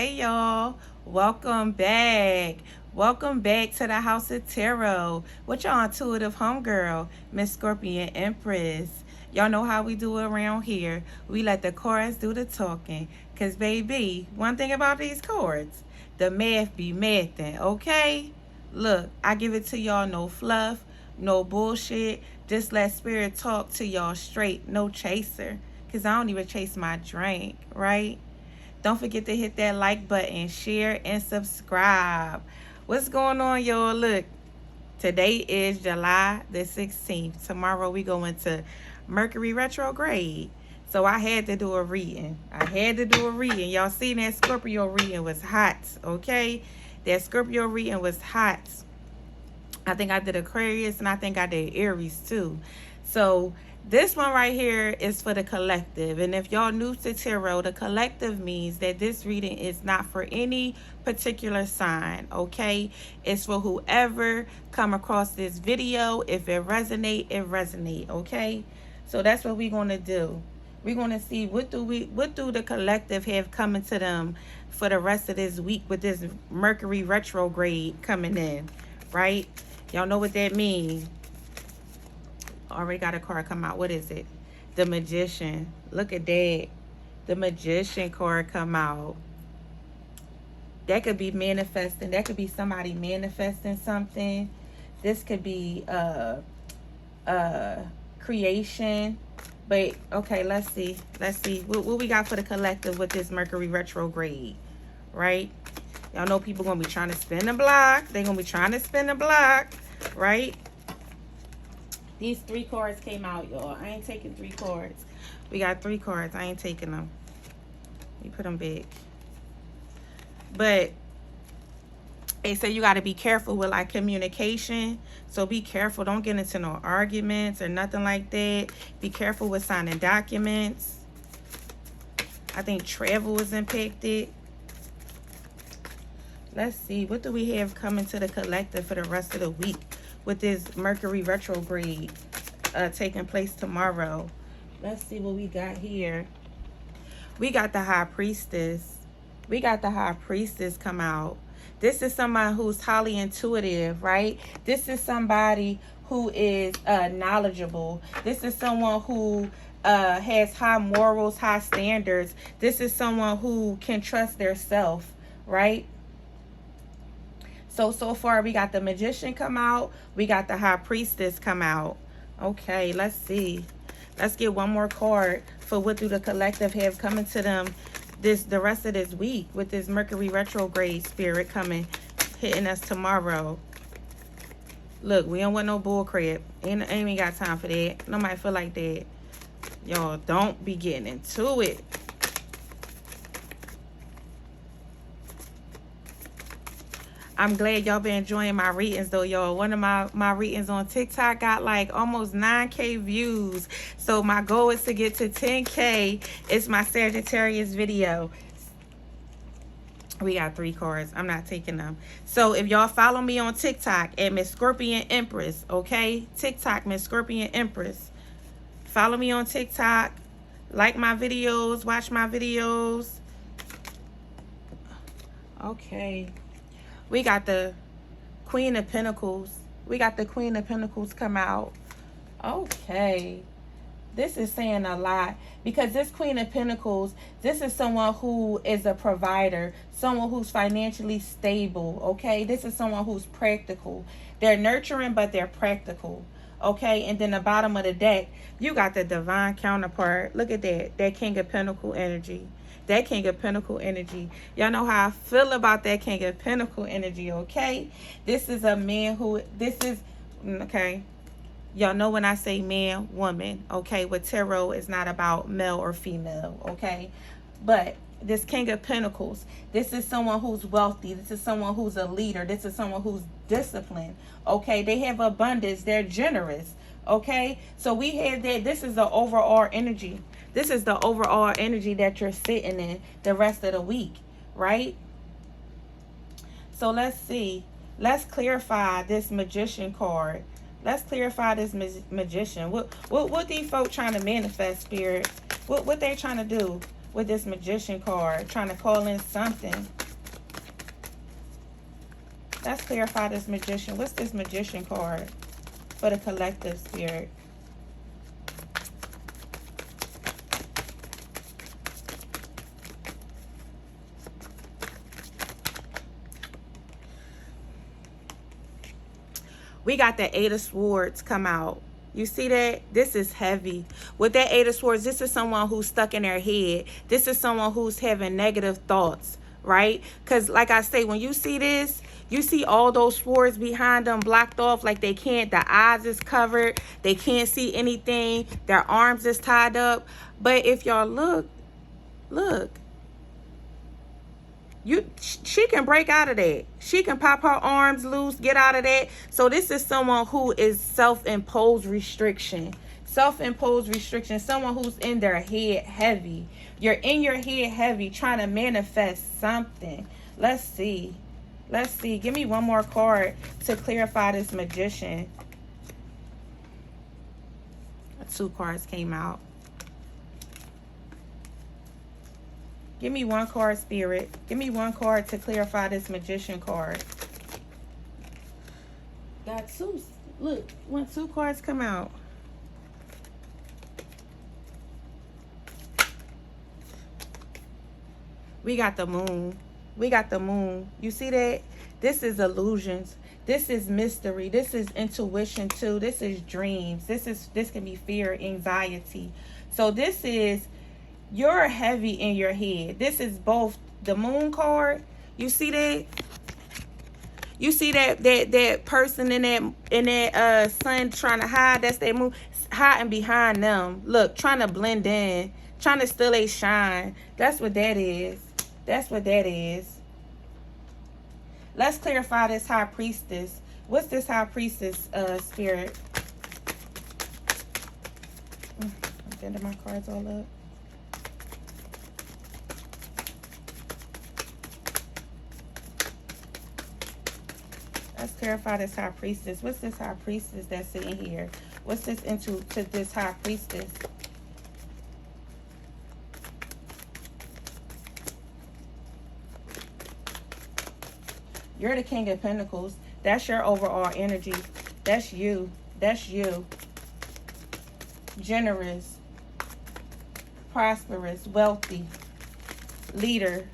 Hey y'all, welcome back. Welcome back to the House of Tarot with your intuitive homegirl, Miss Scorpion Empress. Y'all know how we do it around here. We let the cards do the talking. Cause baby, one thing about these cards, the math be mathin', okay? Look, I give it to y'all no fluff, no bullshit. Just let spirit talk to y'all straight, no chaser. Cause I don't even chase my drink, right? Don't forget to hit that like button, share, and subscribe. What's going on, y'all? Look, today is July the 16th. Tomorrow we go into Mercury Retrograde. So I had to do a reading. Y'all seen that Scorpio reading was hot, okay? That Scorpio reading was hot. I think I did Aquarius and I think I did Aries too. So this one right here is for the collective. And if y'all new to tarot, the collective means that this reading is not for any particular sign, okay? It's for whoever come across this video. If it resonate, it resonate, okay? So that's what we're going to do. We're going to see what do the collective have coming to them for the rest of this week with this Mercury retrograde coming in, right? Y'all know what that means. Already got a card come out. What is it? The Magician. Look at that. The Magician card come out. That could be manifesting. That could be somebody manifesting something. This could be creation. But okay, let's see. What we got for the collective with this Mercury retrograde, right? Y'all know people gonna be trying to spin the block. They're gonna be trying to spin the block, right? These 3 cards came out, y'all. I ain't taking 3 cards. We got 3 cards. I ain't taking them. Let me put them back. But they say you got to be careful with like communication. So be careful. Don't get into no arguments or nothing like that. Be careful with signing documents. I think travel is impacted. Let's see. What do we have coming to the collective for the rest of the week with this Mercury retrograde taking place tomorrow? Let's see what we got here. We got the High Priestess. We got the High Priestess come out. This is somebody who's highly intuitive, right? This is somebody who is knowledgeable. This is someone who has high morals, high standards. This is someone who can trust their self, right? So far we got the Magician come out. We got the High Priestess come out. Okay, let's see. Let's get one more card for what do the collective have coming to them the rest of this week with this Mercury retrograde spirit coming, hitting us tomorrow. Look, we don't want no bull crap. Ain't even got time for that. Nobody feel like that. Y'all don't be getting into it. I'm glad y'all been enjoying my readings though, y'all. One of my readings on TikTok got like almost 9K views. So my goal is to get to 10K. It's my Sagittarius video. We got 3 cards. I'm not taking them. So if y'all follow me on TikTok at Miss Scorpion Empress, okay? TikTok, Miss Scorpion Empress. Follow me on TikTok. Like my videos. Watch my videos. Okay. We got the Queen of Pentacles. We got the Queen of Pentacles come out. Okay. This is saying a lot. Because this Queen of Pentacles, this is someone who is a provider. Someone who's financially stable. Okay. This is someone who's practical. They're nurturing, but they're practical. Okay. And then the bottom of the deck, you got the Divine Counterpart. Look at that. That King of Pentacles energy. That King of Pentacles energy. Y'all know how I feel about that King of Pentacles energy, okay? This is a man who, okay? Y'all know when I say man, woman, okay? With tarot, it's not about male or female, okay? But this King of Pentacles, this is someone who's wealthy. This is someone who's a leader. This is someone who's disciplined, okay? They have abundance. They're generous, okay? So we have that. This is the overall energy. This is the overall energy that you're sitting in the rest of the week, right? So let's see. Let's clarify this Magician card. Let's clarify this Magician. What these folks trying to manifest, Spirit? What they trying to do? with this Magician card, trying to call in something. Let's clarify this Magician. What's this Magician card for the collective, Spirit? We got the Eight of Swords come out. You see that? This is heavy. With that Eight of Swords, this is someone who's stuck in their head. This is someone who's having negative thoughts, right? Because like I say, when you see this, you see all those swords behind them blocked off, like they can't, the eyes is covered. They can't see anything. Their arms is tied up. But if y'all look, she can break out of that. She can pop her arms loose, get out of that. So this is someone who is self-imposed restriction. Self-imposed restriction. Someone who's in their head heavy. You're in your head heavy trying to manifest something. Let's see. Let's see. Give me one more card to clarify this Magician. 2 cards came out. Give me one card, Spirit. Give me one card to clarify this Magician card. Got 2. Look, when 2 cards come out. We got the Moon. We got the Moon. You see that? This is illusions. This is mystery. This is intuition too. This is dreams. This can be fear, anxiety. So this is, you're heavy in your head. This is both the Moon card. You see that? You see that person in that sun trying to hide. That's their Moon, hiding behind them. Look, trying to blend in, trying to steal a shine. That's what that is. That's what that is. Let's clarify this High Priestess. What's this High Priestess Spirit? I'm getting my cards all up. Let's clarify this High Priestess. What's this High Priestess that's sitting here? What's this to this High Priestess? You're the King of Pentacles. That's your overall energy. That's you. That's you. Generous, prosperous, wealthy, leader.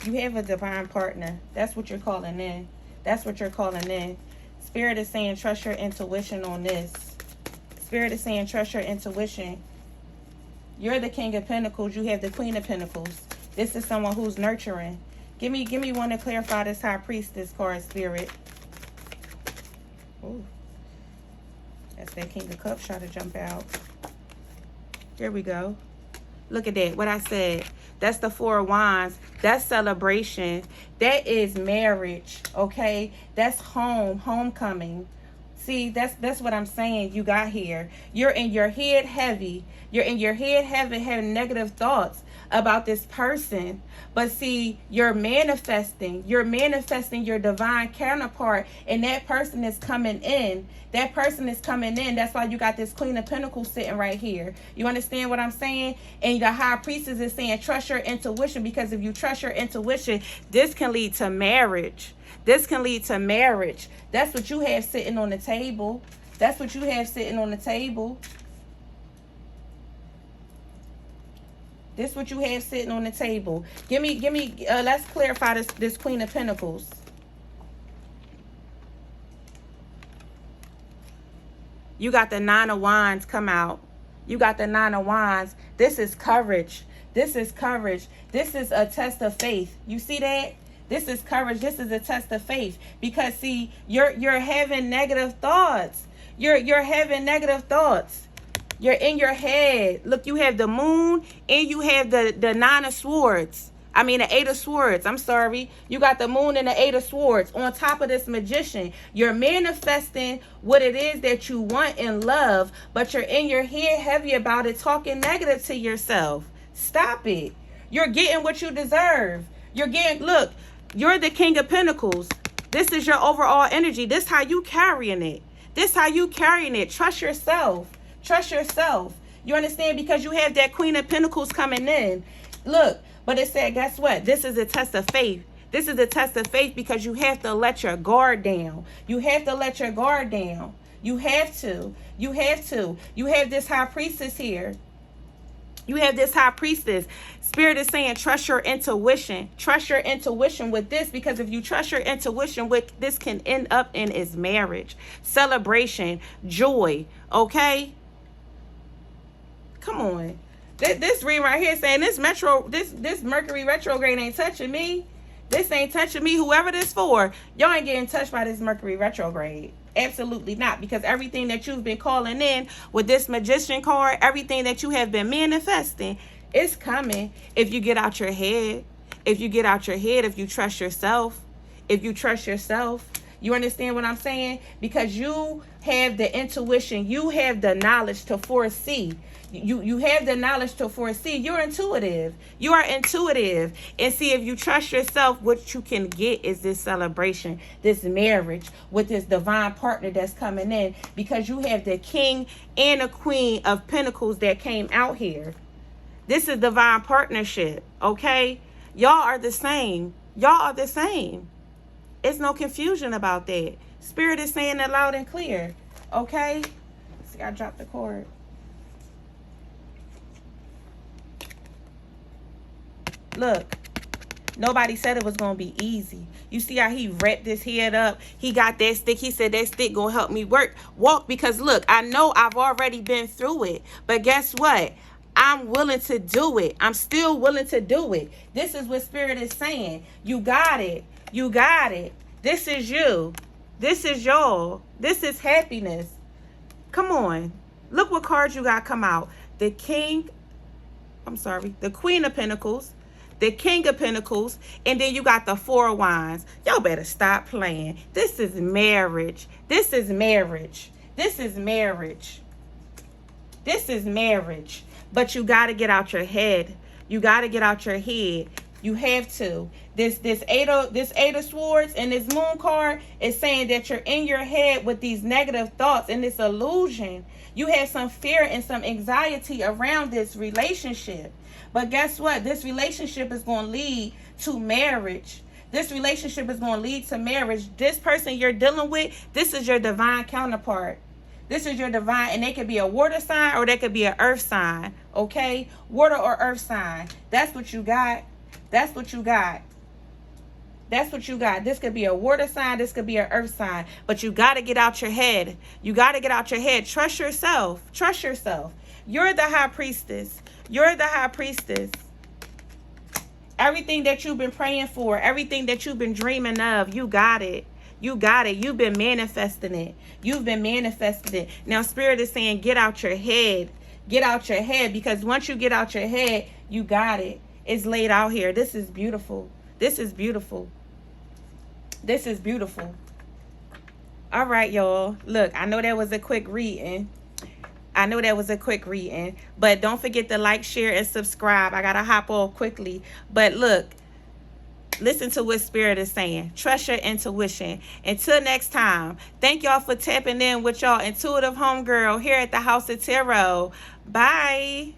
You have a divine partner. That's what you're calling in. That's what you're calling in. Spirit is saying trust your intuition on this. Spirit is saying trust your intuition. You're the King of Pentacles. You have the Queen of Pentacles. This is someone who's nurturing. Give me one to clarify this High Priestess card, Spirit. Ooh. That's that King of Cups trying to jump out. There we go. Look at that. What I said. That's the Four of Wands. That's celebration. That is marriage. Okay? That's home. Homecoming. See, that's what I'm saying you got here. You're in your head heavy. You're in your head heavy, having negative thoughts about this person. But see, you're manifesting your divine counterpart, and that person is coming in. That person is coming in. That's why you got this Queen of Pentacles sitting right here. You understand what I'm saying? And the High Priestess is saying trust your intuition, because if you trust your intuition, this can lead to marriage. This can lead to marriage. That's what you have sitting on the table. That's what you have sitting on the table. This is what you have sitting on the table. Give me, let's clarify this Queen of Pentacles. You got the Nine of Wands come out. You got the Nine of Wands. This is courage. This is courage. This is a test of faith. You see that? This is courage. This is a test of faith. Because see, you're having negative thoughts. You're having negative thoughts. You're in your head. Look, you have the Moon and you have the Nine of Swords. I mean, the Eight of Swords. I'm sorry. You got the Moon and the Eight of Swords on top of this Magician. You're manifesting what it is that you want in love, but you're in your head heavy about it, talking negative to yourself. Stop it. You're getting what you deserve. You're getting, look, you're the King of Pentacles. This is your overall energy. This is how you carrying it. This how you carrying it. Trust yourself. Trust yourself. You understand? Because you have that Queen of Pentacles coming in. Look, but it said, guess what? This is a test of faith. This is a test of faith because you have to let your guard down. You have to let your guard down. You have to. You have to. You have this high priestess here. You have this high priestess. Spirit is saying, trust your intuition. Trust your intuition with this, because if you trust your intuition with this, can end up in is marriage, celebration, joy. Okay? Come on. This read right here saying this Mercury retrograde ain't touching me. This ain't touching me. Whoever this for, y'all ain't getting touched by this Mercury retrograde. Absolutely not. Because everything that you've been calling in with this magician card, everything that you have been manifesting, it's coming if you get out your head. If you get out your head, if you trust yourself. If you trust yourself. You understand what I'm saying? Because you have the intuition. You have the knowledge to foresee. You have the knowledge to foresee. You're intuitive. You are intuitive. And see, if you trust yourself, what you can get is this celebration, this marriage with this divine partner that's coming in, because you have the King and the Queen of Pentacles that came out here. This is divine partnership, okay? Y'all are the same. Y'all are the same. It's no confusion about that. Spirit is saying it loud and clear, okay? See, I dropped the cord. Look, nobody said it was going to be easy. You see how he wrapped his head up? He got that stick. He said that stick going to help me walk. Because look, I know I've already been through it. But guess what? I'm willing to do it. I'm still willing to do it. This is what Spirit is saying. You got it. You got it. This is you. This is y'all. This is happiness. Come on. Look what cards you got come out. The Queen of Pentacles. The King of Pentacles, and then you got the Four of Wands. Y'all better stop playing. This is marriage. This is marriage. This is marriage. This is marriage. But you got to get out your head. You got to get out your head. You have to. This eight of Swords and this Moon card is saying that you're in your head with these negative thoughts and this illusion. You have some fear and some anxiety around this relationship. But guess what? This relationship is going to lead to marriage. This relationship is going to lead to marriage. This person you're dealing with, this is your divine counterpart. This is your divine, and they could be a water sign or they could be an earth sign. Okay? Water or earth sign. That's what you got. That's what you got. That's what you got. This could be a water sign. This could be an earth sign. But you got to get out your head. You got to get out your head. Trust yourself. Trust yourself. You're the high priestess. You're the high priestess. Everything that you've been praying for, everything that you've been dreaming of, you got it. You got it. You've been manifesting it. You've been manifesting it. Now, Spirit is saying, get out your head. Get out your head, because once you get out your head, you got it. It's laid out here. This is beautiful. This is beautiful. This is beautiful. All right, y'all. Look, I know that was a quick reading. But don't forget to like, share, and subscribe. I got to hop off quickly. But look, listen to what Spirit is saying. Trust your intuition. Until next time, thank y'all for tapping in with y'all intuitive homegirl here at the House of Tarot. Bye.